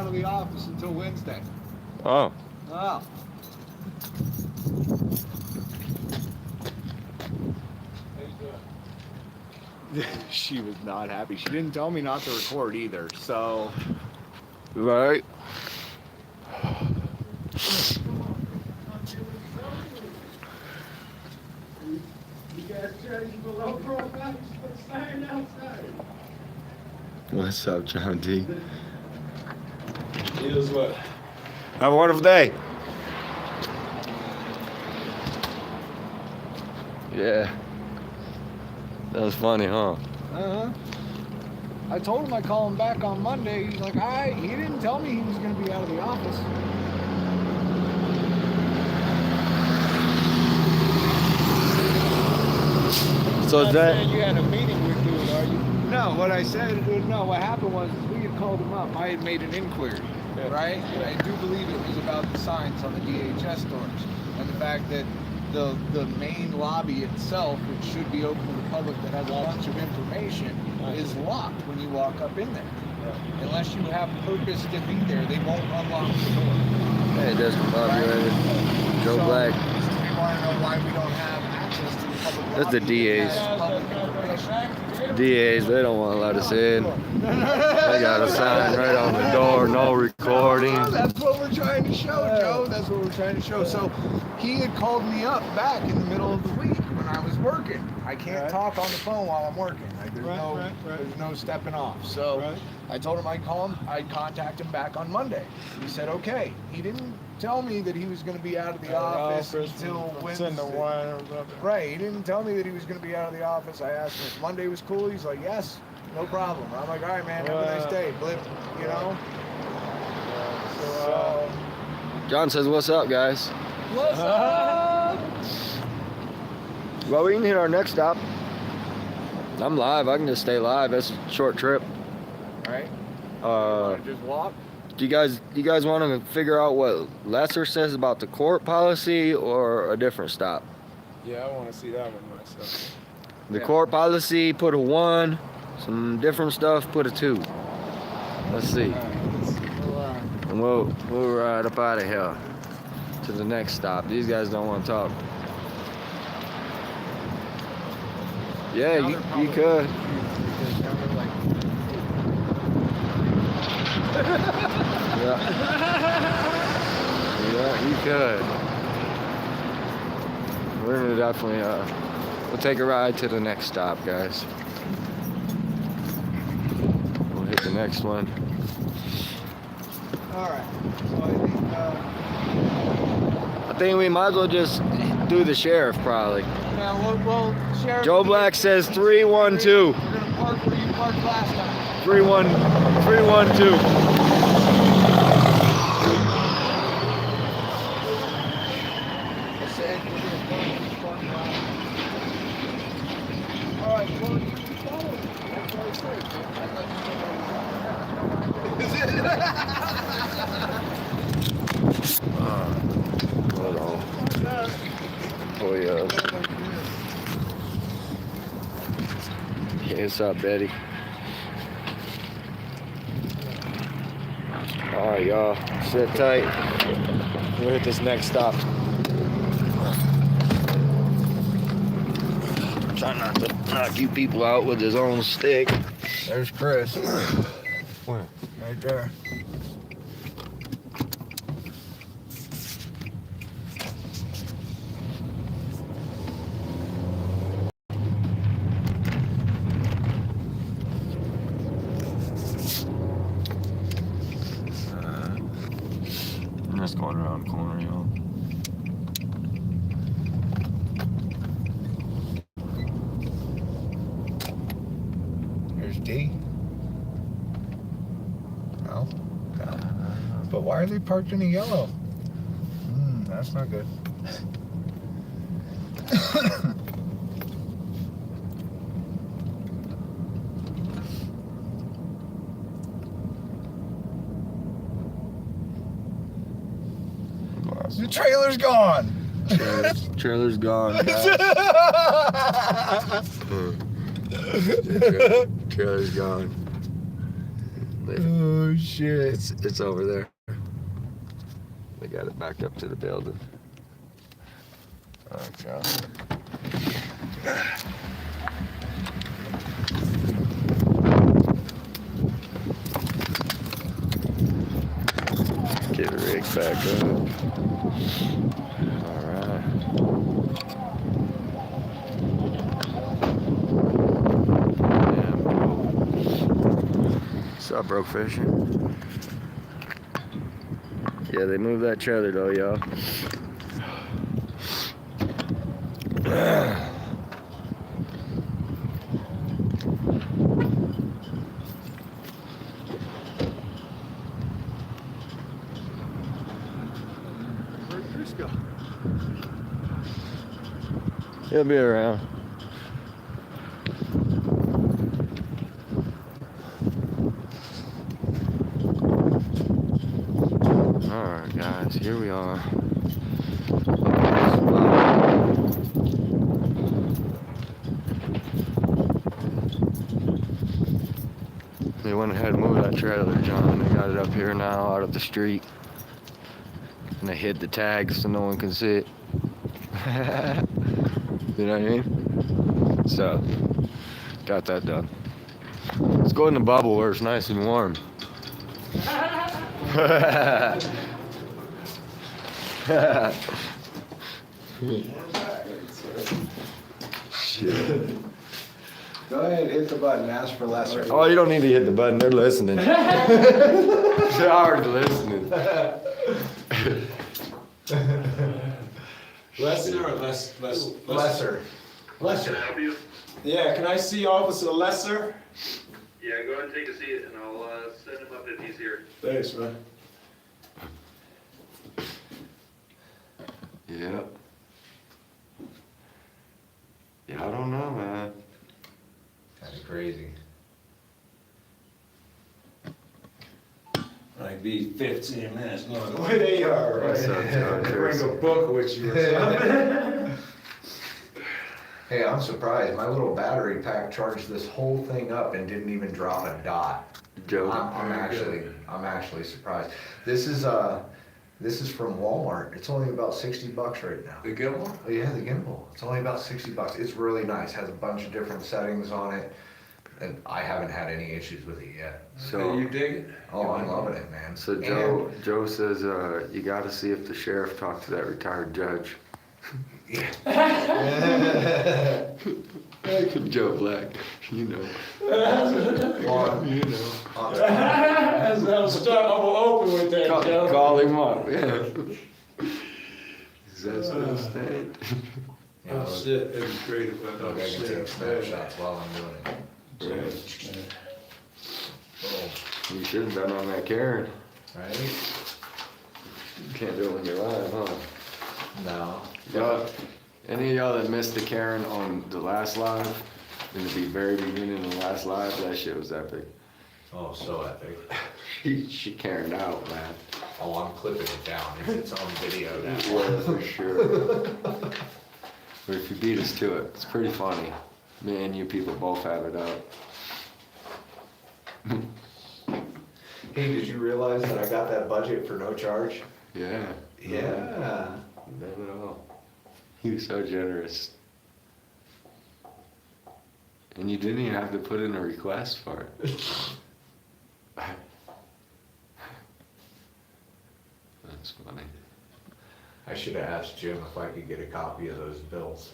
out of the office until Wednesday. Oh. Oh. She was not happy. She didn't tell me not to record either, so. Right. You guys changed the low profile sign outside. What's up, John D? Is what? Have a wonderful day. Yeah. That was funny, huh? Uh-huh. I told him I'd call him back on Monday. He's like, he didn't tell me he was going to be out of the office. So is that... You had a meeting with dude, are you? No, what I said, no, what happened was we had called him up. I had made an inquiry, right? And I do believe it was about the signs on the DHS doors and the fact that the main lobby itself, which should be open to the public, that has a bunch of information, is locked when you walk up in there. Unless you have purpose to be there, they won't unlock the door. Hey, Desmond Populated. Joe So, Black. We want to know why we don't have access to the public That's the lobby that DAs. has public information. DAs, they don't want to let us in. They got a sign right on the door, no recording. That's what we're trying to show, Joe. That's what we're trying to show. So he had called me up back in the middle of the week when I was working. I can't talk on the phone while I'm working. Like, there's no stepping off. So I told him I'd contact him back on Monday. He said okay. He didn't tell me that he was going to be out of the office until Wednesday. Right. He didn't tell me that he was going to be out of the office. I asked him if Monday was cool. He's like, yes, no problem. I'm like, all right, man, have a nice day. Blip, you know? So, John says, what's up, guys? what's up? Well, we can hit our next stop. I'm live. I can just stay live. It's a short trip. All right. Just walk. Do you guys want to figure out what Lesser says about the court policy or a different stop? Yeah, I want to see that one myself. The court policy, put a 1. Some different stuff, put a 2. Let's see. And we'll ride up out of here to the next stop. These guys don't want to talk. Yeah, you could. Yeah, you could. We're gonna definitely we'll take a ride to the next stop, guys. We'll hit the next one. All right. So I think we might as well just do the sheriff, probably. well, Sheriff. Joe Black says 312. We're gonna park where you parked last time. 312. All right. Well, you follow me. That's what I said. Hold on. Oh yeah. Hey, what's up, Betty? All right, y'all. Sit tight. We'll hit this next stop. Try not to knock you people out with his own stick. There's Chris. Where? Right there. I'm just going around the corner, y'all. There's D. No. But why are they parked in a yellow? That's not good. The trailer's gone. Trailer's gone. Trailer's gone. Oh shit. It's over there. They got it backed up to the building. Okay. Get the rig back up. Alright. What's up, broke fishing? Yeah, they moved that trailer though, y'all. Where'd Chris go? He'll be around. Alright guys, here we are. They went ahead and moved that trailer, John. They got it up here now, out of the street. And they hid the tag so no one can see it. You know what I mean? So, got that done. Let's go in the bubble where it's nice and warm. Shit. Go ahead, hit the button, ask for lesser. Oh, you don't need to hit the button. They're listening. They're already listening. Lesser or lesser? Lesser. Yeah, can I see Officer Lesser? Yeah, go ahead and take a seat, and I'll send him up if he's here. Thanks, man. Yeah. Yeah, I don't know, man. Kind of crazy. Might be 15 minutes long. Where they are, right? What's up, John? Bring a book with you or something. Hey, I'm surprised. My little battery pack charged this whole thing up and didn't even drop a dot. Joe. I'm actually surprised. This is from Walmart. It's only about $60 right now. The gimbal? Oh, yeah, the gimbal. It's only about $60. It's really nice. Has a bunch of different settings on it, and I haven't had any issues with it yet. So you dig it? Oh, I'm loving it, man. So Joe says you got to see if the sheriff talked to that retired judge. Joe Black, you know. Well, You know. I'm open with that, Joe. Call him up. Yeah. Is that what I'm saying? Oh, shit, it'd be great if I Look, know I can take shit. snapshots while I'm doing it. Oh, You should have done on that Karen. right? You can't do it when you're live, huh? No. Y'all, any of y'all that missed the Karen on the last live, in the very beginning of the last live, that shit was epic. Oh, so epic. She Karened out, man. Oh, I'm clipping it down. It's on video now. Yeah, for sure. But if you beat us to it, it's pretty funny. Me and you people both have it up. Hey, did you realize that I got that budget for no charge? Yeah. Yeah. Not at all. He was so generous. And you didn't even have to put in a request for it. That's funny. I should have asked Jim if I could get a copy of those bills.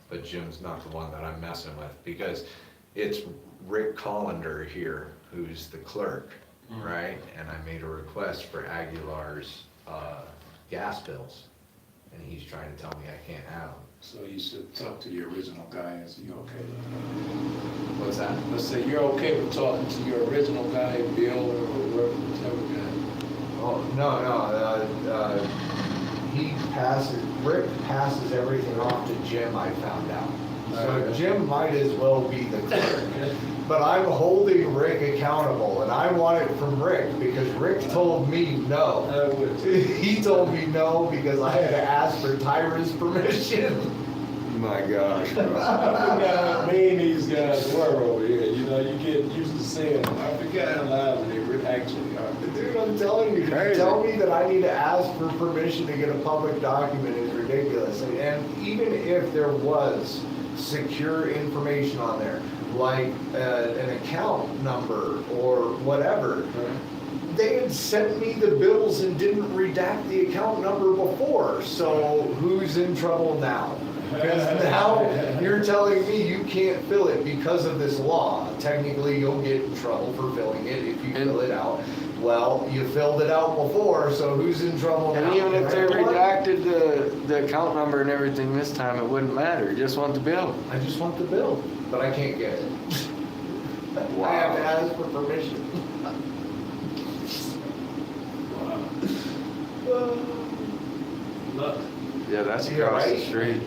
But Jim's not the one that I'm messing with, because it's Rick Collender here, who's the clerk, right? And I made a request for Aguilar's gas bills, and he's trying to tell me I can't have them. So you should talk to your original guy, is he okay? What's that? Let's say you're okay with talking to your original guy, Bill, or whoever, whichever guy. Oh, no, Rick passes everything off to Jim, I found out. So Okay. Jim might as well be the clerk. But I'm holding Rick accountable, and I want it from Rick, because Rick told me no. He told me no because I had to ask for Tyra's permission. My gosh. I forgot how mean these guys were over here, you know, you get used to saying, I forget how loud they actually are. Dude, I'm telling you, to Crazy. tell me that I need to ask for permission to get a public document is ridiculous. And even if there was secure information on there, like an account number or whatever, they had sent me the bills and didn't redact the account number before. So who's in trouble now? Because now you're telling me you can't fill it because of this law. Technically, you'll get in trouble for filling it if you fill it out. Well, you filled it out before, so who's in trouble now? And even if they Right? redacted the account number and everything this time, it wouldn't matter. You just want the bill. I just want the bill, but I can't get it. Wow. I have to ask for permission. Look, Yeah, that's Yeah, across the right? street.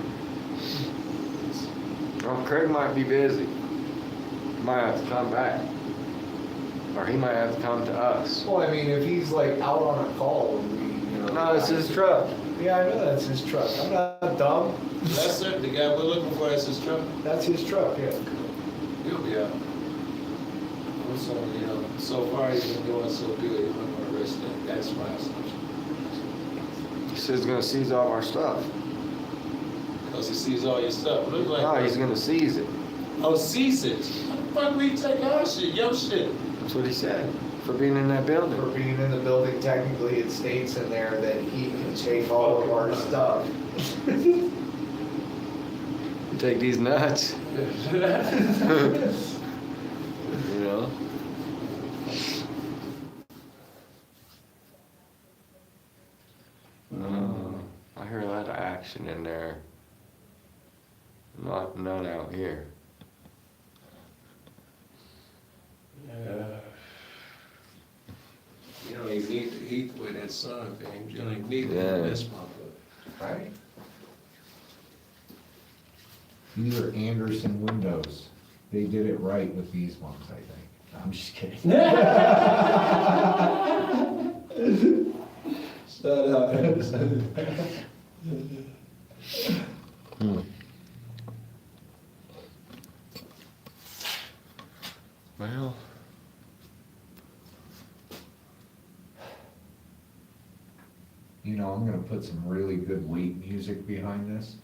Well, Craig might be busy. Might have to come back. Or he might have to come to us. Well, I mean, if he's like out on a call and we, you know. No, it's his truck. Yeah, I know that's his truck. I'm not dumb. that's it, the guy we're looking for is his truck. That's his truck, yeah. He'll be out. So, you know, so far he's been doing so good, he's not gonna arrest him. That's my assumption. He says he's gonna seize all our stuff. Because he sees all your stuff. Look like. No, he's gonna seize it. Oh, seize it. How the fuck we take our shit? Your shit. That's what he said. For being in that For building. being in the building, technically it states in there that he can take all of our stuff. Take these nuts. You know? I hear a lot of action in there. None out here. Yeah. You don't even need the heat with that sun, James. You don't even need it Yeah. in this motherfucker. Right? These are Anderson windows. They did it right with these ones, I think. I'm just kidding. Shut up, Anderson. Well, You know, I'm gonna put some really good weight music behind this.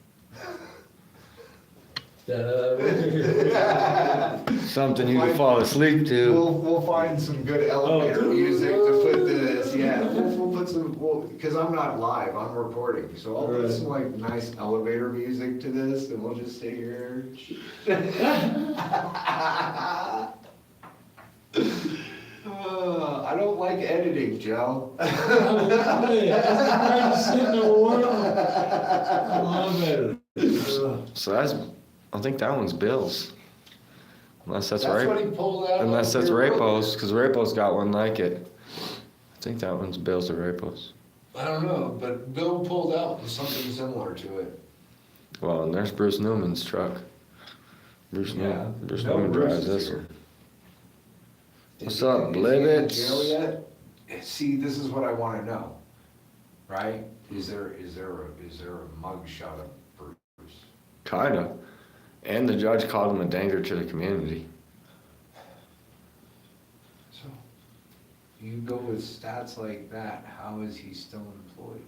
something you can fall asleep to. We'll find some good elevator music to put to this, yeah. We'll put some, because I'm not live, I'm recording, so I'll put some like nice elevator music to this and we'll just stay here. I don't like editing, Joe. So that's, I think that one's Bill's. Unless that's That's right. what he pulled out. Unless that's here Rapo's, because Rapo's got one like it. I think that one's Bill's or Rapo's. I don't know, but Bill pulled out something similar to it. Well, and there's Bruce Newman's truck. Bruce Newman drives this one. What's up, Blibbits? See, this is what I wanna know, right? Is there a mug shot of Bruce? Kinda. And the judge called him a danger to the community. So, you go with stats like that, how is he still employed?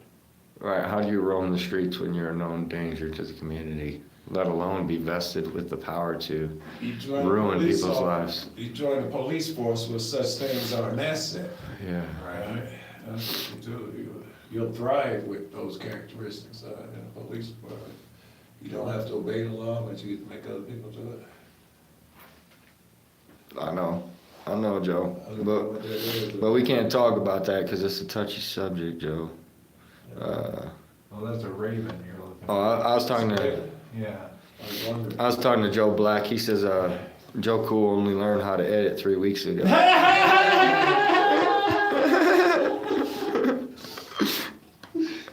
Right, how do you roam the streets when you're a known danger to the community? Let alone be vested with the power to He joined the ruin police people's office. lives. He joined the police force with such things are an asset. Yeah. Right. That's what you do. You'll thrive with those characteristics in the police department. You don't have to obey the law, but you get to make other people do it. I know, Joe, but we can't talk about that because it's a touchy subject, Joe. Well, that's a Raven you're looking at. I was talking to Joe Black. He says, Joe Cool only learned how to edit 3 weeks ago.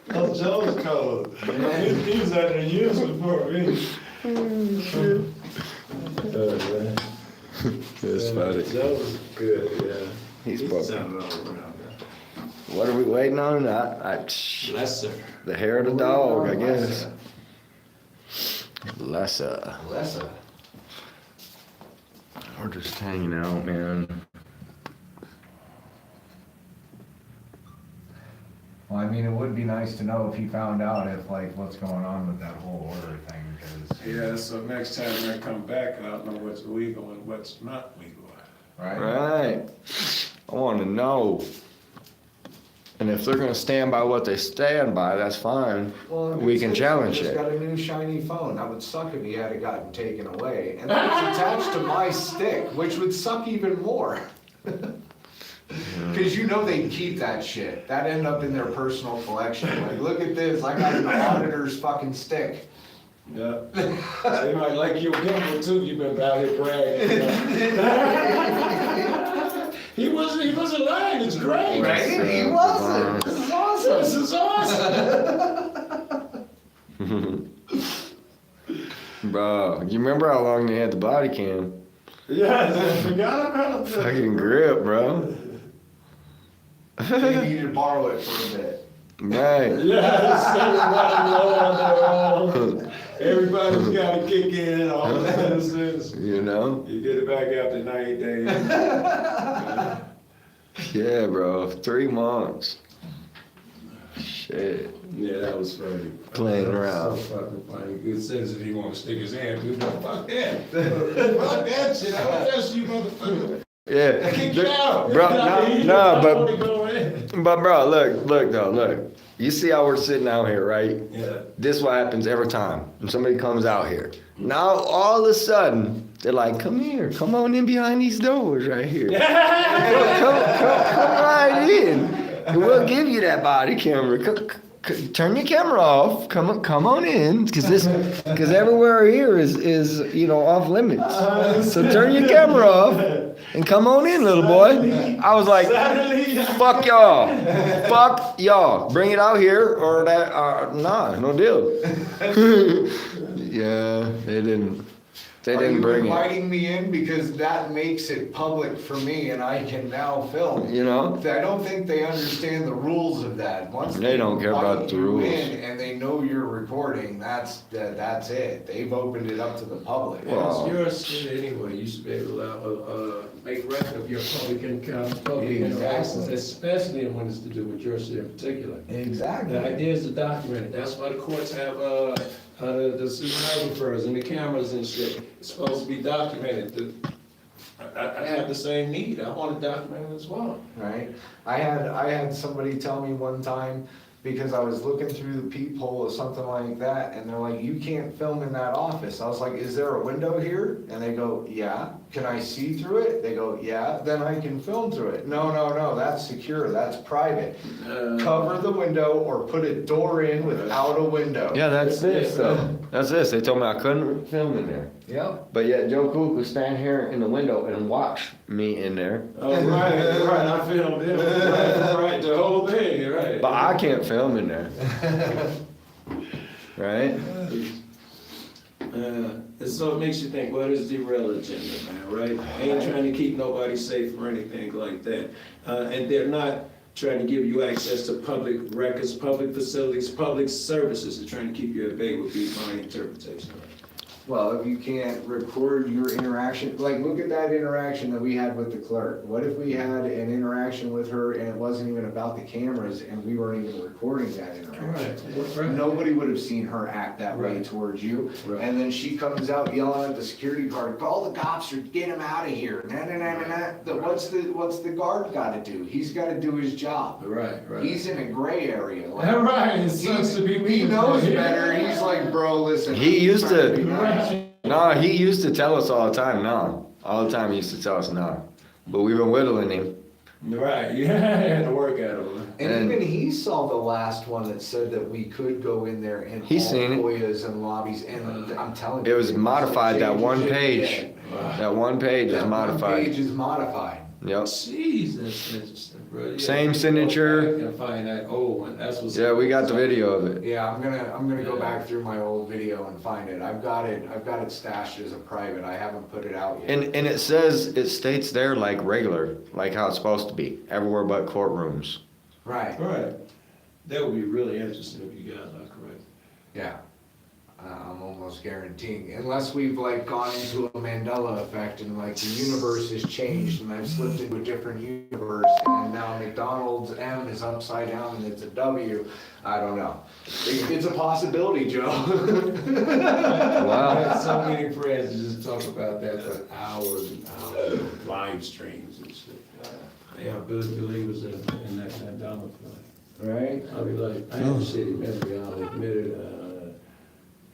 That's Joe's code. He's under use before me. It's funny. Joe's good, yeah. He's He's broken. sounding all around. What are we waiting on? Lesser. The hair of the dog, I guess. Lesser. Lessa. We're just hanging out, man. Well, I mean, it would be nice to know if he found out if, like, what's going on with that whole order thing, because. Yeah, so next time I come back, I'll know what's legal and what's not legal. Right. I want to know. And if they're gonna stand by what they stand by, that's fine. Well, We can challenge Just it. got a new shiny phone. That would suck if he had it gotten taken away. And then it's attached to my stick, which would suck even more. Because you know they keep that shit. That end up in their personal collection. Like, look at this. I got an auditor's fucking stick. Yeah. They might like your gimbal too, you've been out here bragging. He wasn't lying, it's great. Right? He wasn't. This is awesome. This is awesome. Bro, you remember how long they had the body cam? Yes, I forgot about that. Fucking grip, bro. They needed to borrow it for a bit. Right. Yes, everybody's got to kick in, all the citizens. You know? You get it back after 90 days. Yeah, bro. 3 months. Shit. Yeah, that was funny. Playing around. So fucking funny. Good citizen, he want to stick his hand through. No, fuck that. Fuck that shit. I don't trust you, motherfucker. Yeah. Kick you out. Bro, no, but Go in. bro, look though, look. You see how we're sitting out here, right? Yeah. This is what happens every time when somebody comes out here. Now all of a sudden they're like, "Come here, come on in behind these doors right here. come right in, and we'll give you that body camera. Turn your camera off. Come on in, because everywhere here is off limits. So turn your camera off and come on in, little boy." I was like, "Fuck y'all, bring it out here or that. Nah, no deal." Yeah, they didn't bring it. Inviting me in because that makes it public for me, and I can now film. You know. I don't think they understand the rules of that. Once They don't care about invite the you rules. in and they know you're recording, that's it. They've opened it up to the public. Well, It's your shit anyway. You should be able to make record of your public interactions, especially when it's to do with your shit in particular. Exactly. The idea is to document it. That's why the courts have the cinematographers and the cameras and shit. It's supposed to be documented. I have the same need. I want to document it as well. Right. I had somebody tell me one time, because I was looking through the peephole or something like that, and they're like, "You can't film in that office." I was like, "Is there a window here?" And they go, "Yeah." "Can I see through it?" They go, "Yeah." "Then I can film through it." No, that's secure, that's private. Cover the window or put a door in without a window. Yeah, that's this though. That's this. They told me I couldn't film in there. Yep. But yet Joe Cool could stand here in the window and watch me in there. Oh, right, I filmed it. Right, the whole thing, right. But I can't film in there. Right? And so it makes you think, what is the real agenda, man, right? Ain't trying to keep nobody safe or anything like that. And they're not trying to give you access to public records, public facilities, public services. They're trying to keep you at bay would be my interpretation. Well, if you can't record your interaction, like look at that interaction that we had with the clerk. What if we had an interaction with her and it wasn't even about the cameras and we weren't even recording that interaction? Right. Nobody would have seen her act that way Right. towards you. Right. And then she comes out yelling at the security guard, "Call the cops or get him out of here." Nah. What's the guard gotta do? He's gotta do his job. Right. He's in a gray area. Like, Right, it sucks to be me. he knows better. He's like, "Bro, listen." He used I'm trying to- be nice." No, he used to tell us all the time, no. All the time he used to tell us no. But we've been whittling him. Right, yeah, I had to work at him. And And- even he saw the last one that said that we could go in there and He's seen it. FOIAs and lobbies, and I'm telling you. It was modified, that one page. Yeah. That one page is That one modified. page is modified. Yep. Jeez, that's interesting, bro. Yeah, Same you can signature. go back and find that old one, that's what's. Yeah, we got the video of it. Yeah, I'm gonna go back through my old video and find it. I've got it stashed as a private. I haven't put it out yet. And it states there like regular, like how it's supposed to be, everywhere but courtrooms. Right, Right, that would be really interesting if you guys are correct. yeah. I'm almost guaranteeing, unless we've like gone into a Mandela effect and like the universe has changed and I've slipped into a different universe and now McDonald's M is upside down and it's a W. I don't know. It's a possibility, Joe. I Wow. had so many friends that just talk about that for hours and hours, live streams and shit. They are good believers in that dollar fund. Right? I'll be like, I ain't shitty memory, I'll admit it.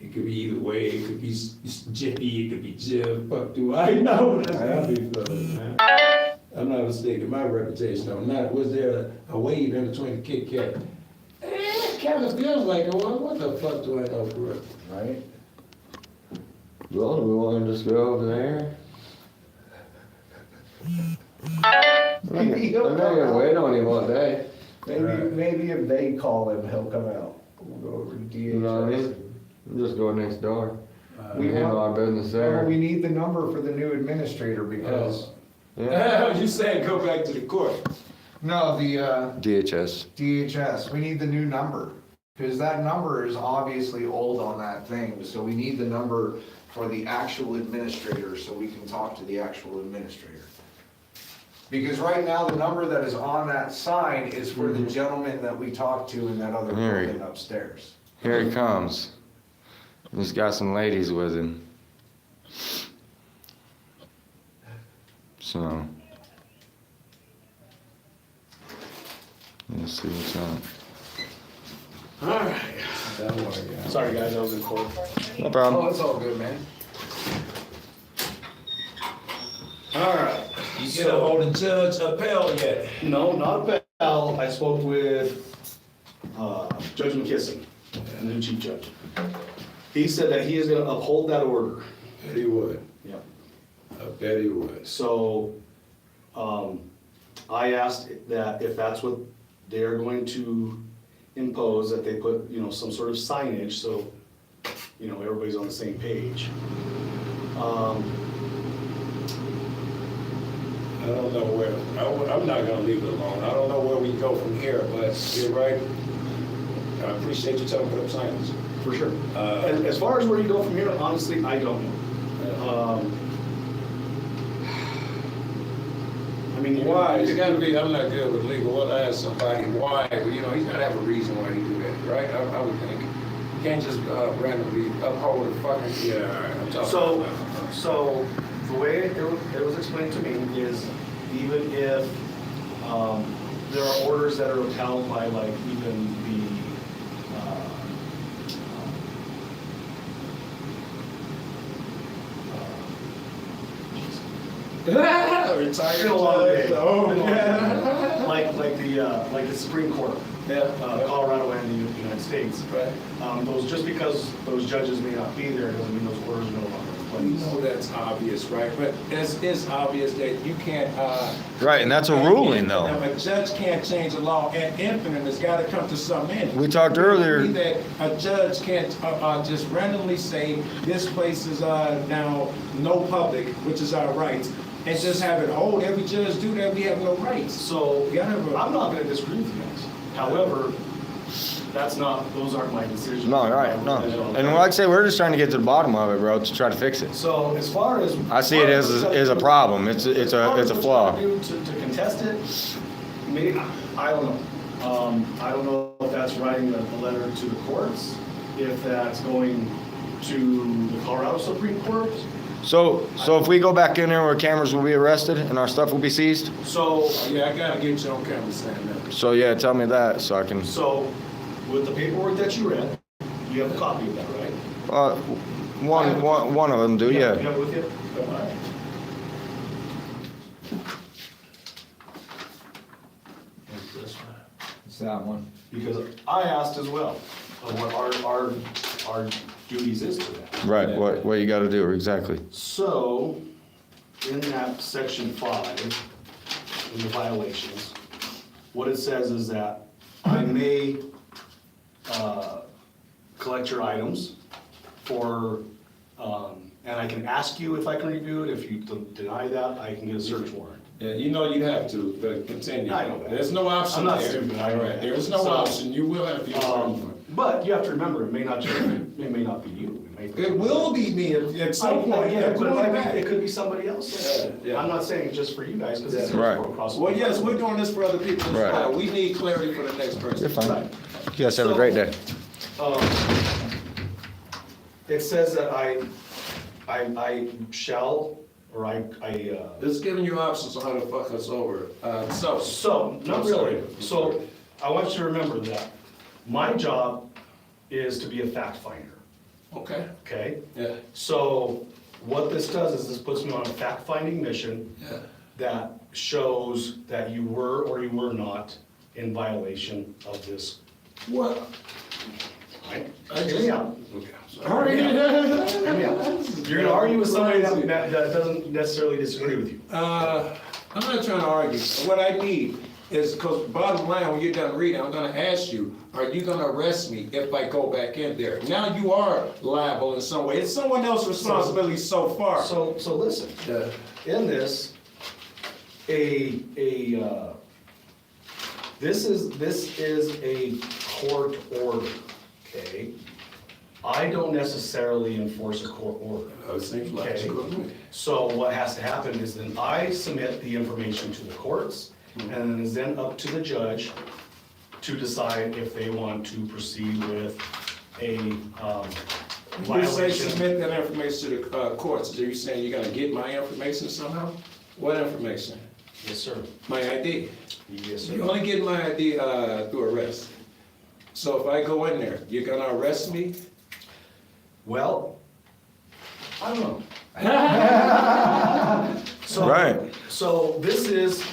It could be either way, it could be Jiffy, it could be Jim, fuck do I know? That's how I be feeling, man. I'm not mistaken, my reputation, I'm not, was there a wave in between the Kit Kat? It kind of feels like it, well, what the fuck do I know for real? Right? Well, we want to just go over there. I'm not gonna wait on him all day. Maybe if they call him, he'll come out. We'll go over to DHS. You know what I mean? Just go next door. We We handle our business there. Well, we need the number for the new administrator because, Yeah. You saying go back to the court? no, the, DHS. DHS, we need the new number. Because that number is obviously old on that thing, so we need the number for the actual administrator so we can talk to the actual administrator. Because right now, the number that is on that sign is for the gentleman that we talked to in that other Here. building upstairs. Here he comes. He's got some ladies with him. So. Let's see what's up. Alright. Don't worry, guys. Sorry guys, I was in court. No Oh, problem. it's all good, man. Alright. You get a hold of Judge Appel yet? No, not a pal. I spoke with Judge McKisson, the new chief judge. He said that he is gonna uphold that order. Bet he would. Yep. I bet he would. So, I asked that if that's what they're going to impose, that they put, you know, some sort of signage, so, you know, everybody's on the same page. I don't know where, I'm not gonna leave it alone. I don't know where we go from here, but you're right. I appreciate you telling me to put up signs. For sure. As far as where you go from here, honestly, I don't know. I mean, Why? It's gotta be, I'm not good with legal. Well, I ask somebody why, but you know, he's gotta have a reason why he do that, right? I would think. You can't just randomly uphold a fucking, yeah, all right, I'm talking So, about. so the way it was explained to me is even if there are orders that are upheld by like even the Retired It's been a long day. Oh, Been a long yeah. day. like the Supreme Court, Colorado and the United States. Right. Those, just because those judges may not be there doesn't mean those orders are no longer in You place. know that's obvious, right? But it's obvious that you can't, Right, and that's a ruling though. a judge can't change the law ad infinitum. It's gotta come to some end. We talked earlier. That a judge can't just randomly say, this place is now no public, which is our rights, and just have it hold. Every judge do that, we have no rights. So, You gotta have a- I'm not gonna disagree with you guys. However, those aren't my decisions. No, right, no. And like I say, we're just trying to get to the bottom of it, bro, to try to fix it. So as far as. I see it as a problem. It's a flaw. To contest it, maybe, I don't know. I don't know if that's writing a letter to the courts, if that's going to the Colorado Supreme Court. So if we go back in there, our cameras will be arrested and our stuff will be seized? So, Yeah, I gotta get you on camera saying that. So yeah, tell me that so I can, with the paperwork that you read, you have a copy of that, right? one of them do, You yeah. have it with you? All right. It's that one. Because I asked as well, what our duties is to that. Right, what you gotta do, exactly. So, in that section 5, in the violations, what it says is that I may collect your items for, and I can ask you if I can review it. If you deny that, I can get a search warrant. Yeah, you know you have to, but continue. I know that. There's no option I'm not there. stupid, I know All right, that. there is no So, option. You will have to use Um, one. But you have to remember, it may not be you. It will be me at some point. Yeah, but Going back. it could be somebody else. Yeah. I'm not saying just for you guys, because it's Right. across the Well, board. yes, we're doing this for other people as Right. well. We need clarity for the next person. You're fine. Right. You guys have a great day. It says that I shall, or It's giving you options on how to fuck us over. so, not I'm really. sorry. So, I want you to remember that my job is to be a fact finder, Okay, okay? yeah, So, what this does is this puts me on a fact finding mission yeah. that shows that you were or you were not in violation of this. What? Right? I Hear me out. Okay, I'm sorry. Hear me out. You're gonna argue with somebody that doesn't necessarily disagree with you. I'm not trying to argue. What I need is, because bottom line, when you're done reading, I'm gonna ask you, are you gonna arrest me if I go back in there? Now you are liable in some way. It's someone else's responsibility so far. So listen, Yeah. in this, this is a court order, okay? I don't necessarily enforce a court order. It seems like Okay. it's good to me. So what has to happen is then I submit the information to the courts, and then it's then up to the judge to decide if they want to proceed with a When you say violation. submit that information to the courts, are you saying you're gonna get my information somehow? What information? Yes, sir. My ID? Yes, You sir. only get my ID through arrest. So if I go in there, you're gonna arrest me? Well, I don't know. So, Right. So this is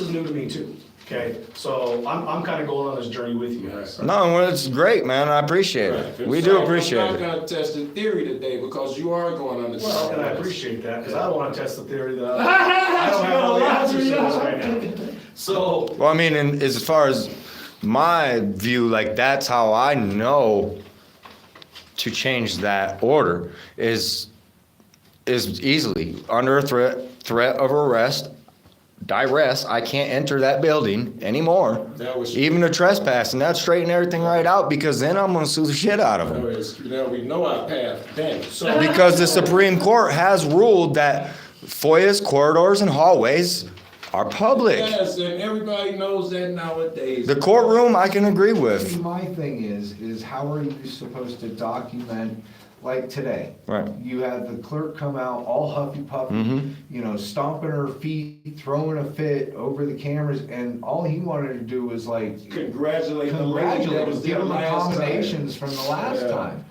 new to me too, okay? So I'm kind of going on this journey with you guys. No, well, it's great, man. I appreciate it. We do So appreciate I'm it. not gonna test the theory today because you are going on this. Well, and I appreciate that, because I don't want to test the theory that I don't have all the answers to this right now. So, Well, I mean, as far as my view, like that's how I know to change that order is easily under a threat of arrest, duress. I can't enter that building anymore. That was- Even a trespass, and that straighten everything right out because then I'm gonna sue the shit out of them. We know our path then. so Because the Supreme Court has ruled that FOIA's corridors and hallways are public. Yes, and everybody knows that nowadays. The courtroom, I can agree See, with. my thing is how are you supposed to document, like today? Right. You had the clerk come out all huffy puffy, Mhm. you know, stomping her feet, throwing a fit over the cameras, and all he wanted to do was like Congratulate the lady that congratulate was him, give there him last time. accommodations from the last Yeah. time,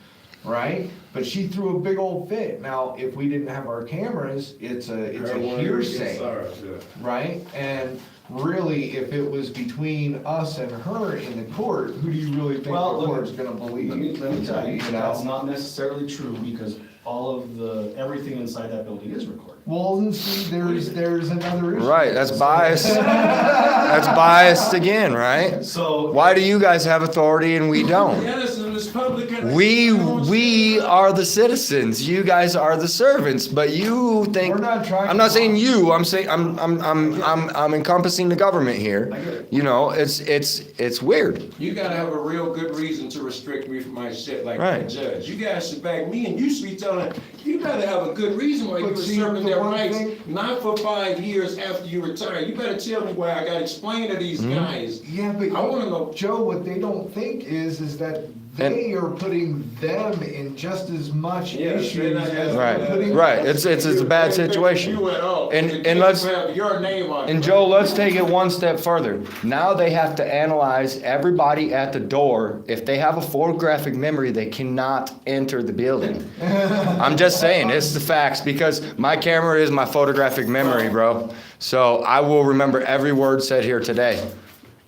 right? But she threw a big old fit. Now, if we didn't have our cameras, it's a Her word hearsay. against ours, yeah. Right? And really, if it was between us and her in the court, who do you really think Well, the let me- court's gonna believe? let me tell you, know? that's not necessarily true, because all of everything inside that building is recorded. Well, and see, there's another issue. Right, that's biased. That's biased again, right? So. Why do you guys have authority and we don't? Yes, and it's public. We are the citizens. You guys are the servants. But you think We're not trying I'm not to- saying you. I'm saying I'm encompassing the government here. I get it. You know, it's weird. You gotta have a real good reason to restrict me from my shit like Right. that judge. You guys should back me and you should be telling, you gotta have a good reason why you're But see, usurping the their one rights, thing- not for 5 years after you retire. You better tell me why I gotta explain to these Mm-hmm. guys. Yeah, but I wanna know. Joe, what they don't think is that And- they are putting them in just as much Yes, issues they're not- as Right, they're putting. right. It's a bad situation. You at all. And- It and just let's- have your name on it. And Joe, let's take it one step further. Now they have to analyze everybody at the door. If they have a photographic memory, they cannot enter the building. I'm just saying, it's the facts because my camera is my photographic memory, bro. So I will remember every word said here today.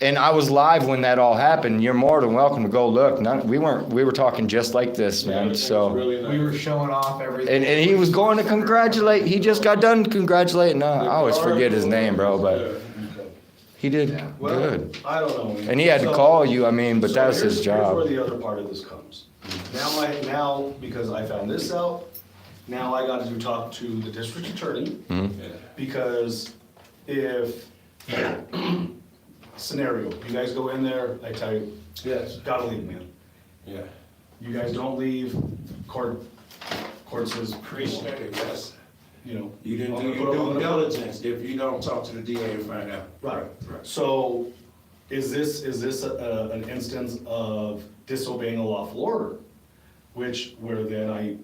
And I was live when that all happened. You're more than welcome to go look. We were talking just like this, man. Everything's So. really nice. We were showing off everything. And he was going to congratulate. He just got done congratulating. I always forget his name, bro, but he did Well, good. I don't know. And he had to So- call you. I mean, but so that's here's- his Here's where job. the other part of this comes. Now, because I found this out, now I got to talk to the district attorney, Mhm. because if, scenario, you guys go in there, I tell you, Yes, gotta leave, man. yeah. You guys don't leave, court says, Appreciate it, yes. you know. You didn't I'm do gonna your put- I'm due gonna put- diligence if you don't talk to the DA and find out. Right. Right. So, is this an instance of disobeying a lawful order? Where then I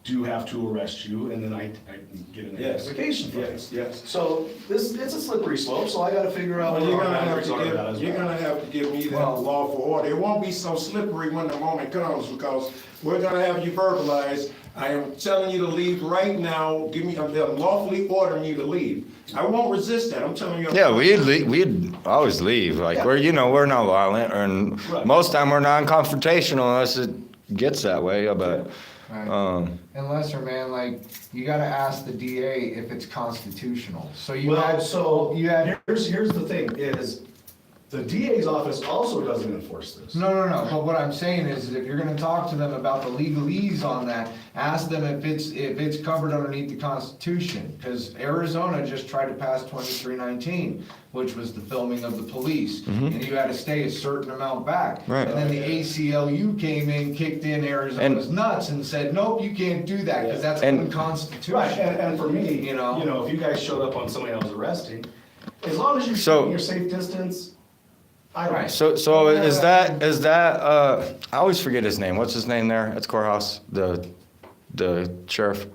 do have to arrest you, and then I get an Yes. identification from you. Yes. So, it's a slippery slope, so I gotta figure out. Well, you're what our gonna have boundaries are to that as give, you're well. gonna have to give me that Well- lawful order. It won't be so slippery when the moment comes, because we're gonna have you verbalize. I am telling you to leave right now. I'm lawfully ordering you to leave. I won't resist that. I'm telling you. Yeah, we'd always leave. Like we're we're not violent, and Right. most time we're non-confrontational unless it gets that way. But Right. And Lesser, man, like, you gotta ask the DA if it's constitutional. So you Well, had, so, you had, here's the thing, is the DA's office also doesn't enforce this. no, but what I'm saying is, if you're gonna talk to them about the legalese on that, ask them if it's covered underneath the Constitution. Cause Arizona just tried to pass 2319, which was the filming of the police. And you had to stay a certain amount back. Right. And then the ACLU came in, kicked in Arizona's nuts and said, nope, you can't do that, cause that's And- unconstitutional. Right, and for me, You know? if you guys showed up on somebody I was arresting, as long as you're So- keeping your safe distance, I don't. Right. so is that I always forget his name. What's his name there at the courthouse? The sheriff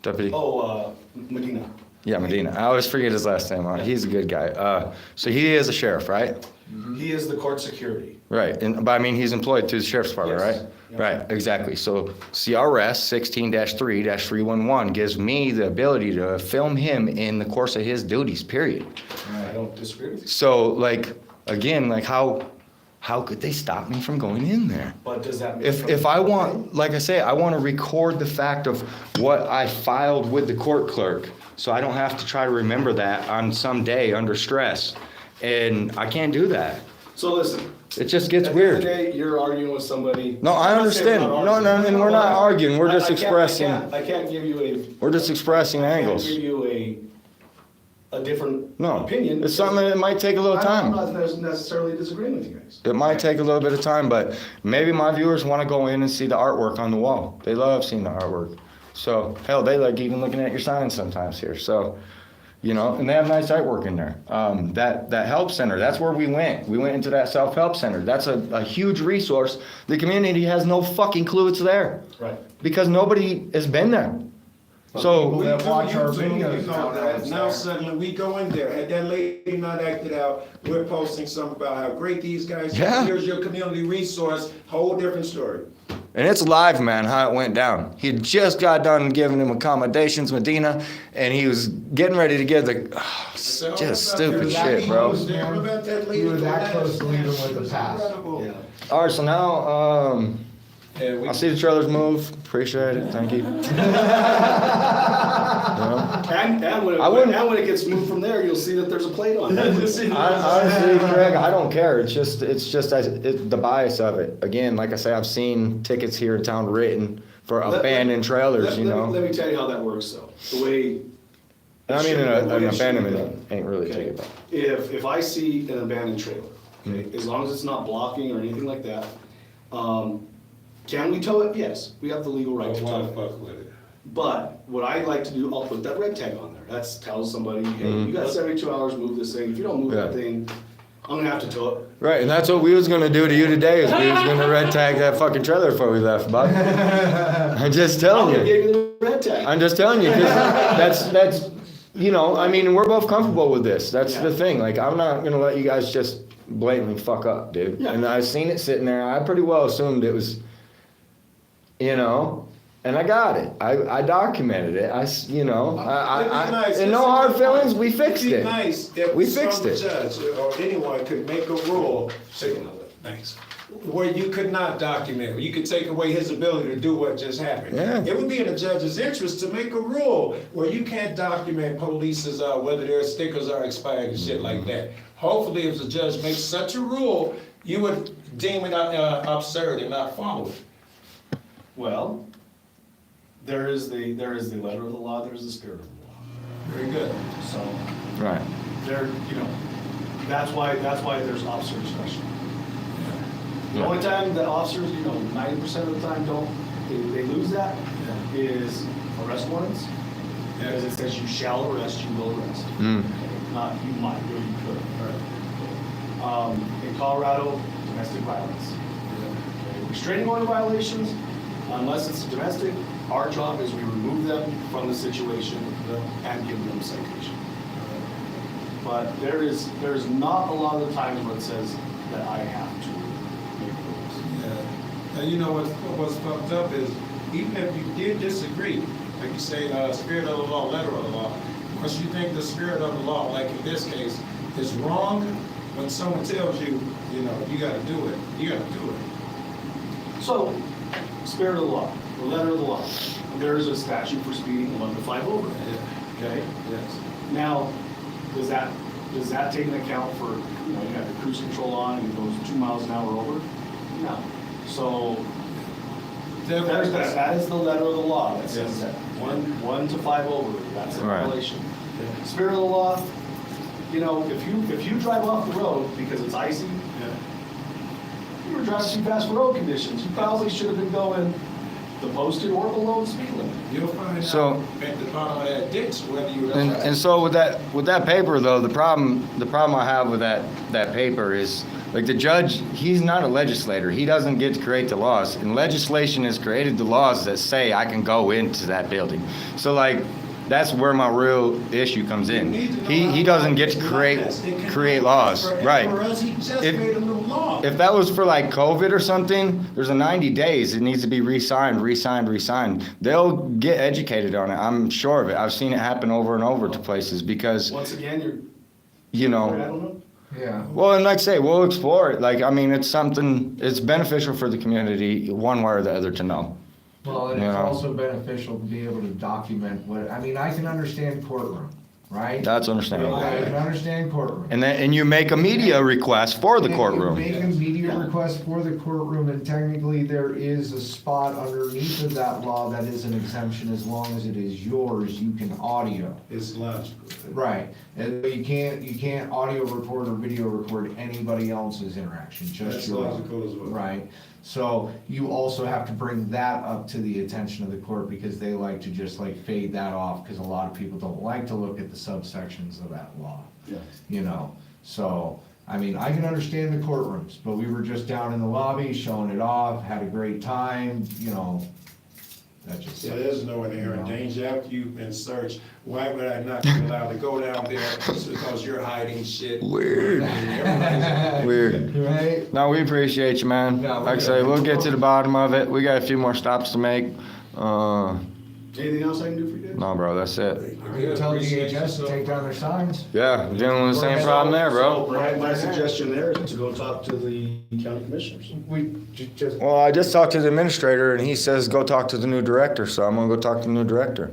deputy. Oh, Medina. Yeah, Medina. I always forget his last name. He's a good guy. So he is a sheriff, right? He is the court security. Right, but I mean, he's employed through the sheriff's department, Yes. right? Yep. Right, exactly. So CRS 16-3-311 gives me the ability to film him in the course of his duties, period. I don't disagree with you. So like, again, like how could they stop me from going in there? But does that mean? If I want, like I say, I want to record the fact of what I filed with the court clerk, so I don't have to try to remember that on some day under stress. And I can't do that. So listen. It just gets At the end of weird. the day, you're arguing with somebody. No, I I'm not saying understand. we're No, not no, and we're not arguing. We're just I can't- expressing. I can't give you We're just expressing I can't angles. give you a different No, opinion. it's something that might take a little I'm time. not necessarily disagreeing with you guys. It might take a little bit of time, but maybe my viewers want to go in and see the artwork on the wall. They love seeing the artwork. So, hell, they like even looking at your signs sometimes here. So, and they have nice artwork in there. That help center, that's where we went. We went into that self-help center. That's a huge resource. The community has no fucking clue it's there Right. because nobody has been there. So, People that watch our You videos know now know that. it's Now there. suddenly we go in there, had that lady not acted out, we're posting something about how great these guys are. Yeah. Here's your community resource, whole different story. and it's live, man, how it went down. He just got done giving him accommodations, Medina, and he was getting ready to give So, just about stupid that shit, lady bro. who's there, about that lady You were that who close to leaving with the was pass. incredible. Yeah. All right, so now, And we- I see the trailers move. Appreciate it. Thank you. And when I wouldn't- when it gets moved from there, you'll see that there's a plate on it. Honestly, Craig, I don't care. It's just the bias of it. Again, like I say, I've seen tickets here in town written for abandoned trailers. Let me tell you how that works though. The way. And I mean, the way an it should be abandonment done. ain't really a Okay. ticket. If I see an abandoned trailer, okay, as long as it's not blocking or anything like that, can we tow it? Yes, we have the legal right to Don't tow wanna it. fuck with it. But what I like to do, I'll put that red tag on there. That's tells somebody, hey, you got 72 hours, move this thing. If you don't move that Yeah. thing, I'm gonna have to tow it. Right, and that's what we was gonna do to you today. Is we was gonna red tag that fucking trailer before we left, bud. I'm just I'm telling gonna you. give you the red tag. I'm just telling you, 'cause that's I mean, we're both comfortable with this. That's the Yeah. thing. Like, I'm not gonna let you guys just blatantly fuck up, dude. Yeah. And I've seen it sitting there. I pretty well assumed it was, and I got it. I documented it. It'd be nice, and no hard feelings. We fixed It'd it. be nice if We fixed some it. judge or anyone could make a rule, thanks, where you could not document, where you could take away his ability to do what just happened. Yeah. It would be in the judge's interest to make a rule where you can't document police's, whether their stickers are expired and shit like that. Hopefully, if the judge makes such a rule, you would deem it absurd and not follow it. Well, there is the letter of the law, there's the spirit of the law. Very good. So, Right. there, That's why there's officer discretion. The only time that officers, 90% of the time they lose that is arrest warrants. Because it says you shall arrest, you will arrest. Not you might or you could. In Colorado, domestic violence. Restraining order violations, unless it's domestic, our job is we remove them from the situation and give them a citation. But there's not a lot of the times where it says that I have to make rules. Yeah. And you know what's fucked up is, even if you did disagree, like you say, spirit of the law, letter of the law, once you think the spirit of the law, like in this case, is wrong, when someone tells you, you gotta do it, you gotta do it. So, spirit of the law, the letter of the law. There is a statute for speeding 1 to 5 over. Okay? Yes. Now, does that take into account for, you have the cruise control on and it goes 2 miles an hour over? No. So, that is the letter of the law that says that 1 to 5 over, that's a Right. violation. Spirit of the law, if you drive off the road because it's icy, you were driving too fast for road conditions, you probably should have been going the posted or below the speed limit. You'll find So- out at the bottom of that ditch whether you. And so with that paper though, the problem I have with that paper is, like, the judge, he's not a legislator. He doesn't get to create the laws. And legislation has created the laws that say I can go into that building. So, like, that's where my real issue comes in. He doesn't get to create laws. Right. For us, he just made a new law. If that was for like COVID or something, there's a 90 days. It needs to be re-signed. They'll get educated on it. I'm sure of it. I've seen it happen over and over to places because, Once again, I you know, don't know. Yeah. well, and like I say, we'll explore it. Like, I mean, it's beneficial for the community one way or the other to know. Well, and You it's know. also beneficial to be able to document I can understand courtroom, right? That's understandable. I can understand courtroom. And you make a media request for the And courtroom. you make a media request for the courtroom, and technically there is a spot underneath of that law that is an exemption. As long as it is yours, you can audio. It's logical. Right, and you can't audio record or video record anybody else's interaction, just That's your own. logical as well. Right, so you also have to bring that up to the attention of the court, because they like to just like fade that off, because a lot of people don't like to look at the subsections of that law. Yeah. So, I mean, I can understand the courtrooms, but we were just down in the lobby, showing it off, had a great time, that just. Yeah, there's no inherent danger. After you've been searched, why would I not be allowed to go down there just because you're hiding shit? Weird. Everybody's- Weird. Right? No, we appreciate you, man. Yeah, Like I say, we'll get to the bottom of it. We got a few more stops to make. Anything else I can do for you guys? No, bro, that's it. I can tell DHS to take down their signs. Yeah, we're dealing with the same problem there, bro. So my suggestion there is to go talk to the county commissioners. We just. Well, I just talked to the administrator and he says go talk to the new director, so I'm gonna go talk to the new director.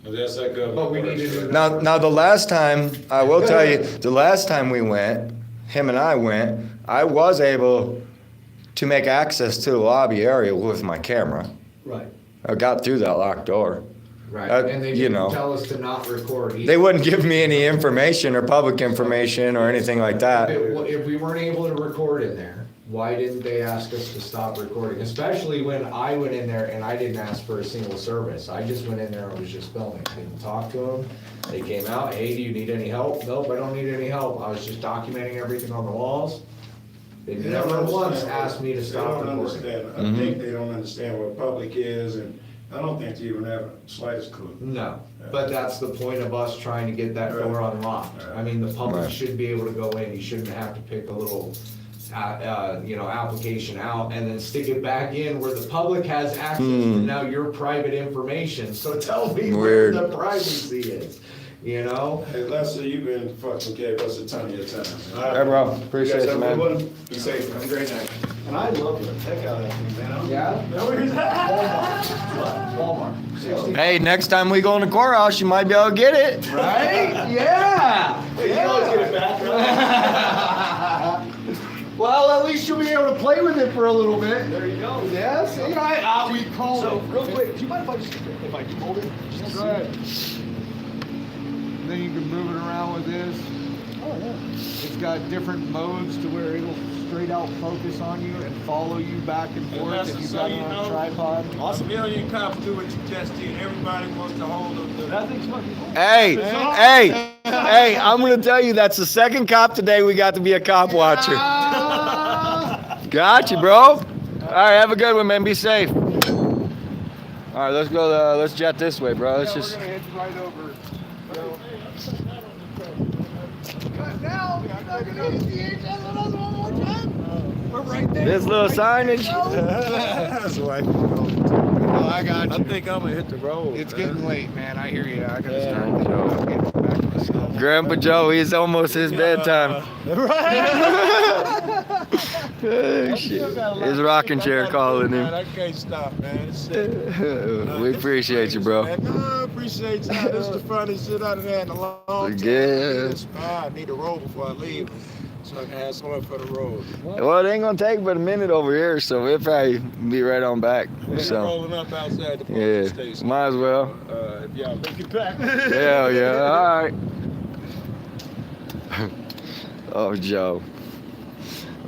Well, that's like a. But we need to do. Now the last time, I will tell you, the last time we went, him and I went, I was able to make access to the lobby area with my camera. Right. I got through that locked door. Right, Uh, and they you didn't know. tell us to not record either. They wouldn't give me any information or public information or anything like that. If we weren't able to record in there, why didn't they ask us to stop recording? Especially when I went in there and I didn't ask for a single service. I just went in there and was just filming. Didn't talk to them. They came out, hey, do you need any help? Nope, I don't need any help. I was just documenting everything on the walls. They They don't never once understand asked me to stop They don't recording. understand. I think they don't understand what public is, and I don't think they even have the slightest clue. No, but that's the point of us trying to get that door unlocked. I mean, the public Right. should be able to go in, you shouldn't have to pick a little, application out and then stick it back in where the public has access to now your private information. So tell me where Weird. the privacy is, Hey, Lester, you've been fucking gave us a ton of your time. Hey, bro, appreciate guys you, have a good man. one. Be safe. Have a great night. And I love the heck out of that thing, man. Yeah? Walmart. Hey, next time we go in the courthouse, you might be able to get it. Right? Yeah! Hey, you always get it back, right? Well, at least you'll be able to play with it for a little bit. There you go. Yeah, see, we call So, it. real quick, do you mind if I do hold it? Just to Go see? ahead. Then you can move it around with this. Oh, It's got different modes to where it'll straight out focus on you and follow you back and forth if you've got it on a tripod. A million cops do what you just did. Everybody wants to hold them to Nothing's fucking. Hey, hey, I'm gonna tell you that's the second cop today we got to be a cop watcher. Got you, bro. All right, have a good one, man. Be safe. All right, let's go. Let's jet this way, bro. Let's just. We're gonna head right over. Cut now. You're not gonna hit the HS with us one more time. We're right there. This little signage. That's why. Oh, I got you. I think I'm gonna hit the road. It's getting late, man. I hear you. I gotta Yeah, start Joe. getting back to myself. Grandpa Joe, he's almost his bedtime. Oh, shit. His rocking chair calling him. I can't stop, man. We appreciate you, bro. I appreciate you. This is the funniest shit out of that in a long time. Yeah. I need a roll before I leave, so I can have someone for the road. Well, it ain't gonna take but a minute over here, so we'll probably be right on back. So, Rolling up outside the yeah, police station. might as well. If y'all make it back. Hell yeah, all right. Oh, Joe.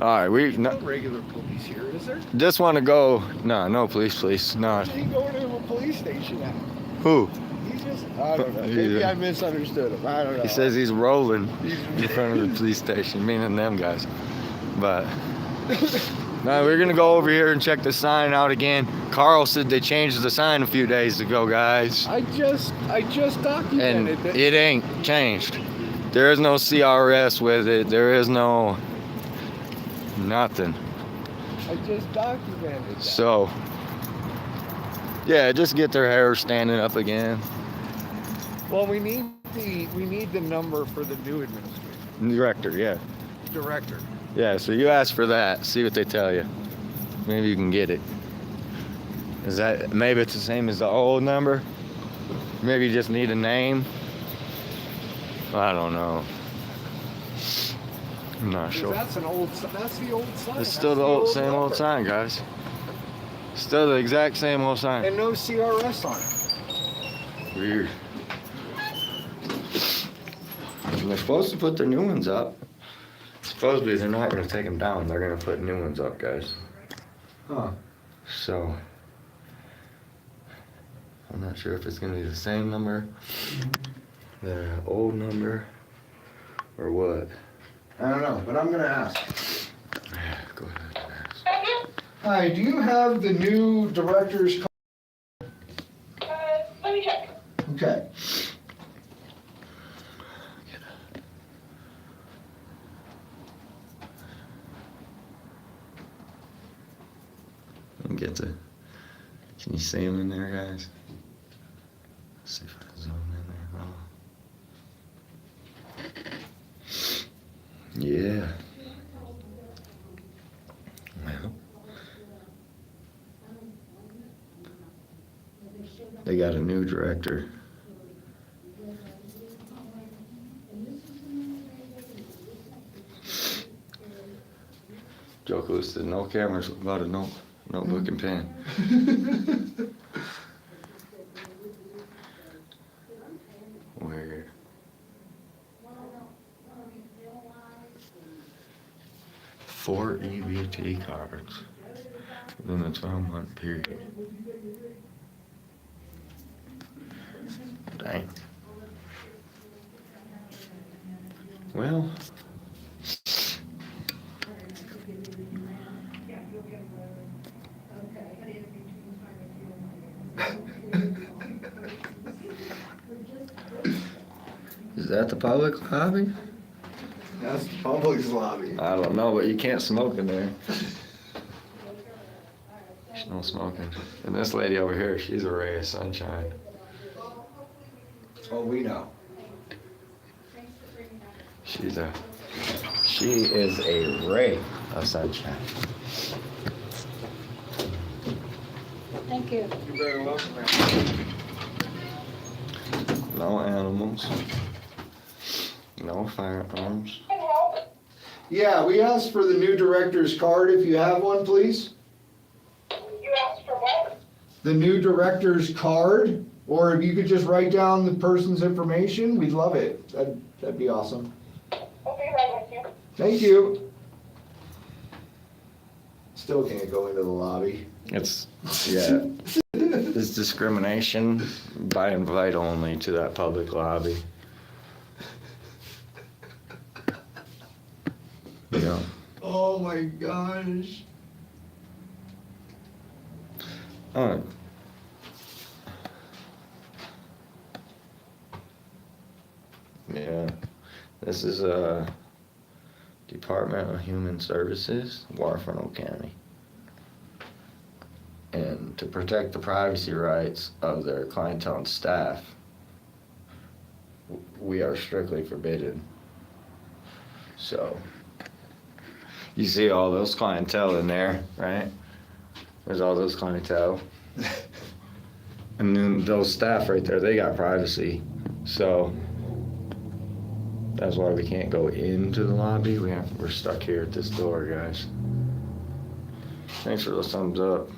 All right, we No regular police here, is there? just want to go. No police, please. No. Where's he going to a police station at? Who? He's just, I don't know. Maybe Yeah. I misunderstood him. I don't know. He says he's rolling in front of the police station, meaning them guys. But no, we're gonna go over here and check the sign out again. Carl said they changed the sign a few days ago, guys, I just and documented that. it ain't changed. There is no CRS with it. There is no nothing. I just documented that. So yeah, just get their hair standing up again. Well, we need the number for the new administrator Director, yeah. director. Yeah, so you ask for that. See what they tell you. Maybe you can get it. Is that maybe it's the same as the old number? Maybe you just need a name. I don't know. I'm not 'Cause sure. That's the old sign. It's still the old same old number. sign, guys. Still the exact same old sign. And no CRS on it. Weird. They're supposed to put their new ones up. Supposedly they're not going to take them down. They're going to put new ones up, guys. Huh. So I'm not sure if it's going to be the same number, the old number, or what. I don't know, but I'm gonna ask. Yeah, go ahead and ask. Hi, do you have the new director's Let me check. Okay. Get the. Can you see them in there, guys? Let's see if I can zoom in there. Yeah. Well. They got a new director. Joe Clue said no cameras, about a notebook and pen. Where? Four EBT cards within the 12-month period. Dang. Well. Is that the public lobby? That's the public's lobby. I don't know, but you can't smoke in there. There's no smoking. And this lady over here, she's a ray of sunshine. Oh, we know. She is a ray of sunshine. Thank you. You're very welcome, man. No animals. No firearms. Yeah, we asked for the new director's card, if you have one, please. You asked for what? The new director's card, or if you could just write down the person's information, we'd love it. That'd be awesome. We'll be right with you. Thank you. Still can't go into the lobby. It's, yeah. It's discrimination by invite only to that public lobby. Yeah. Oh my gosh. Oh. Yeah. This is Department of Human Services, Warfrontal County. And to protect the privacy rights of their clientele and staff, we are strictly forbidden. So, you see all those clientele in there, right? There's all those clientele. And then those staff right there, they got privacy. So, that's why we can't go into the lobby. We're stuck here at this door, guys. Thanks for those thumbs up.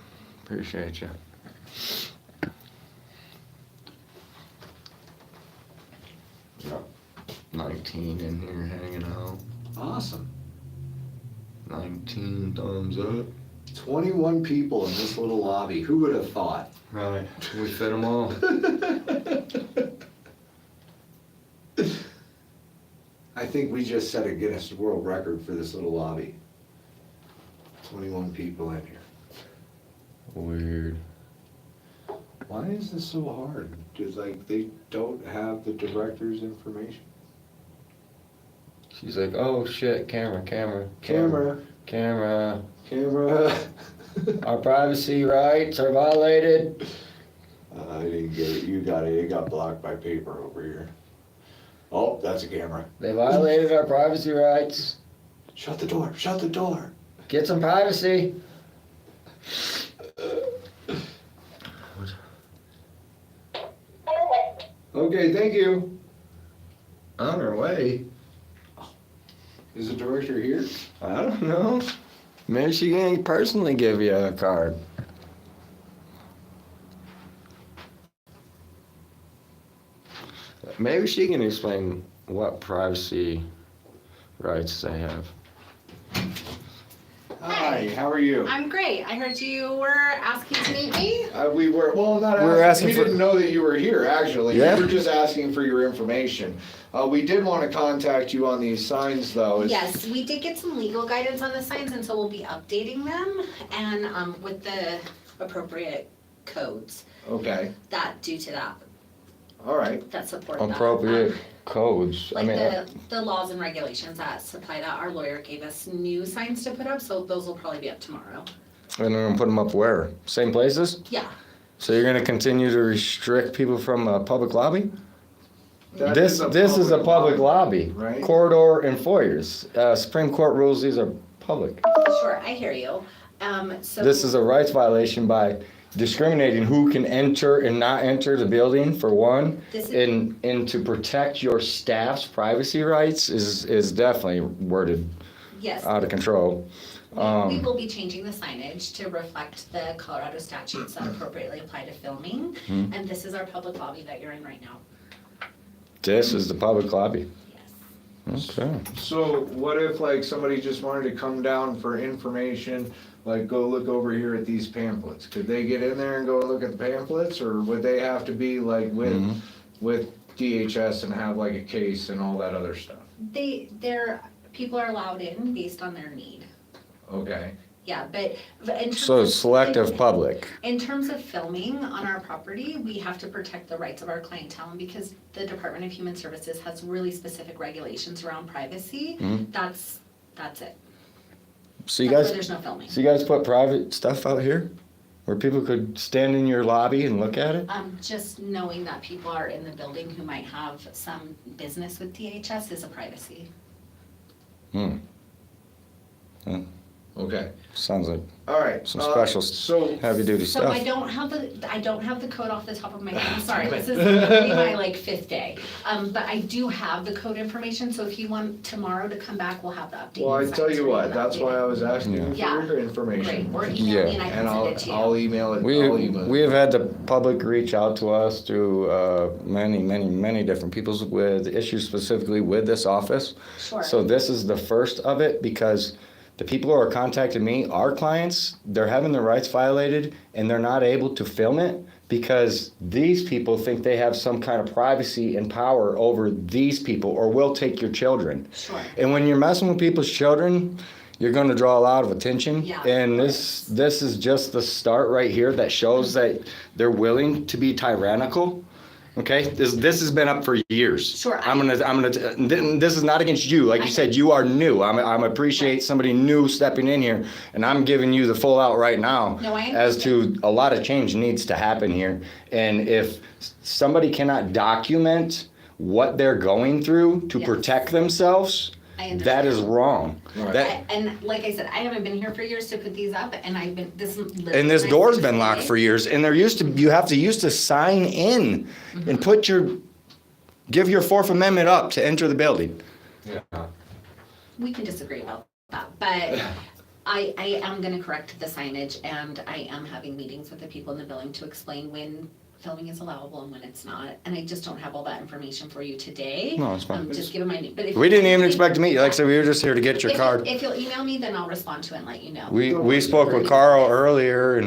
Appreciate you. Yep. 19 in here hanging out. Awesome. 19 thumbs up. 21 people in this little lobby. Who would have thought? Right. We fit them all. I think we just set a Guinness World Record for this little lobby. 21 people in here. Weird. Why is this so hard? Just like they don't have the director's information. She's like, oh shit, camera. Camera. Our privacy rights are violated. I didn't get it. You got it. It got blocked by paper over here. Oh, that's a camera. They violated our privacy rights. Shut the door. Shut the door. Get some privacy. Okay, thank you. On her way. Is the director here? I don't know. Maybe she can personally give you a card. Maybe she can explain what privacy rights they have. Hi, how are you? I'm great. I heard you were asking to meet me. We were, well, not We were asking we for- didn't know that you were here, actually. Yeah? We were just asking for your information. We did want to contact you on these signs, though. Yes, we did get some legal guidance on the signs, and so we'll be updating them and with the appropriate codes Okay, that due to that all right. that support that. Appropriate codes. Like the laws and regulations that supply that. Our lawyer gave us new signs to put up, so those will probably be up tomorrow. And then put them up where? Same places? Yeah. So you're gonna continue to restrict people from a public lobby? That This is a public lobby. right? Corridor and foyers. Supreme Court rules, these are public. Sure, I hear you. So This is a rights violation by discriminating who can enter and not enter the building, for one. This is- And to protect your staff's privacy rights is definitely worded yes. out of control. We will be changing the signage to reflect the Colorado statutes that appropriately apply to filming. Mhm. And this is our public lobby that you're in right now. This is the public lobby. Yes. Okay. So what if like somebody just wanted to come down for information, like go look over here at these pamphlets? Could they get in there and go look at the pamphlets, or would they have to be like with DHS and have like a case and all that other stuff? People are allowed in based on their need. Okay, Yeah, but in terms So of- selective public. In terms of filming on our property, we have to protect the rights of our clientele, and because the Department of Human Services has really specific regulations around privacy, Mhm. that's it. So you That's why guys, there's no filming. so you guys put private stuff out here? Where people could stand in your lobby and look at it? Just knowing that people are in the building who might have some business with DHS is a privacy. Okay. Sounds like All right. some special So heavy duty So stuff. I don't have the code off the top of my head. I'm sorry, this is gonna be my like 5th day. But I do have the code information, so if you want tomorrow to come back, we'll have the updated. well, I signs tell for you what. to That's update why I it. was asking you Yeah. for your Great, information. or email me and I And can send it to you. I'll email it. We I'll email it. we have had the public reach out to us through many different people with issues specifically with this office. Sure. So this is the first of it because the people who are contacting me, our clients, they're having their rights violated and they're not able to film it because these people think they have some kind of privacy and power over these people or will take your children. Sure. And when you're messing with people's children, you're going to draw a lot of attention. Yeah, And of this is just the start right here that shows that they're willing to be tyrannical. Okay, this has been up for years. Sure, This is not against you. Like you said, you are new. I'm appreciate somebody new stepping in here, and I'm giving you the full out right now. No, I as to a lot of change needs to happen here, and if somebody cannot document what they're going through to Yes. protect themselves, I that is understand. wrong. Right. That And like I said, I haven't been here for years to put these up, and I've been, this is literally and this my door's first been locked day. for years, and you used to sign in Mm-hmm. and give your Fourth Amendment up to enter the building. Yeah. We can disagree about that, but I am gonna correct the signage, and I am having meetings with the people in the building to explain when filming is allowable and when it's not, and I just don't have all that information for you today. No, it's fine. Just give them my, but if. We didn't even expect to meet you. Like I said, we were just here to get your If you- card. If you'll email me, then I'll respond to it and let you know. We spoke with Carl earlier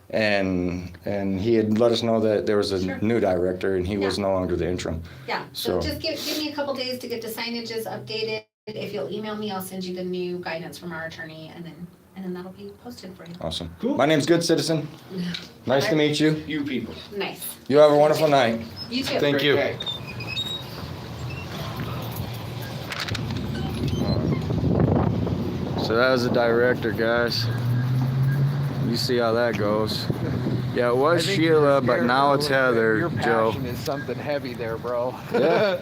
and he had let us know that there was a Sure. new director and he was Yeah. no longer the interim. Yeah, so So- just give me a couple days to get the signages updated. If you'll email me, I'll send you the new guidance from our attorney, and then that'll be posted for you. Awesome. Cool. My name's Good Citizen. Nice to meet you. You people. Nice. You have a wonderful night. You too. Thank Great you. day. So that was the director, guys. You see how that goes. Yeah, it was I think you're Sheila, but scared now a it's little bit. Heather, Your Joe. passion is something heavy there, bro. Yeah.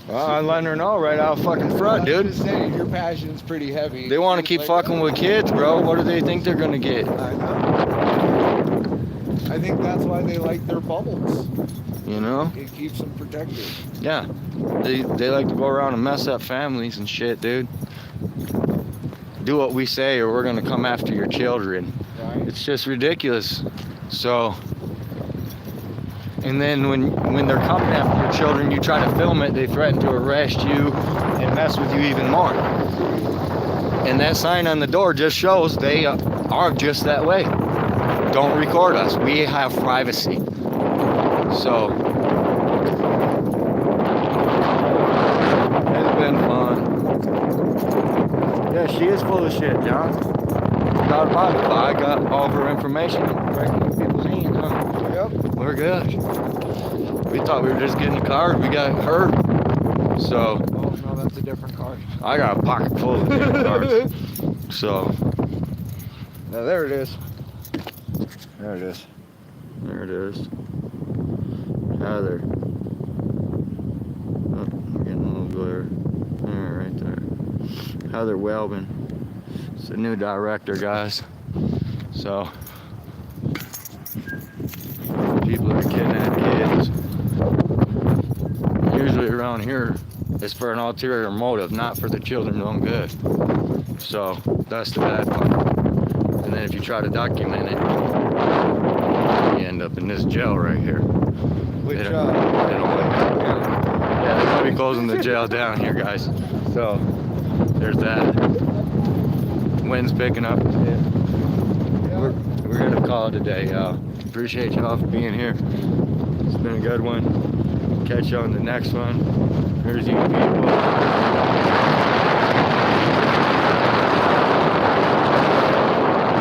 Well, I'm letting her know right out fucking front, I'm dude. just saying, your passion's pretty heavy. They want to keep Like, fucking with kids, bro. What do they think they're gonna get? I know. I think that's why they like their bubbles. You know? It keeps them protected. Yeah. They like to go around and mess up families and shit, dude. Do what we say or we're gonna come after your children. Right? It's just ridiculous. So, and then when they're coming after your children, you try to film it, they threaten to arrest you and mess with you even more. And that sign on the door just shows they are just that way. Don't record us. We have privacy. So, it's been fun. Yeah, she is full of shit, John. Not about it, but I got all of her information right in people's hands, huh? Yep. We're good. We thought we were just getting a card. We got her. So, Oh, no, that's a different card. I got a pocket full of damn cards. So, Now, there it is. There it is. there it is. Heather. Oh, I'm getting a little glare. There, right there. Heather Welbin. It's the new director, guys. So, people that kidnap kids. Usually around here, it's for an ulterior motive, not for the children's own good. So, that's the bad part. And then if you try to document it, you end up in this jail right here. Which, They don't like it. Yeah, they're gonna be closing the jail down here, guys. So, there's that. Wind's picking up. We're gonna call it a day, y'all. Appreciate y'all for being here. It's been a good one. Catch you on the next one. Here's you people.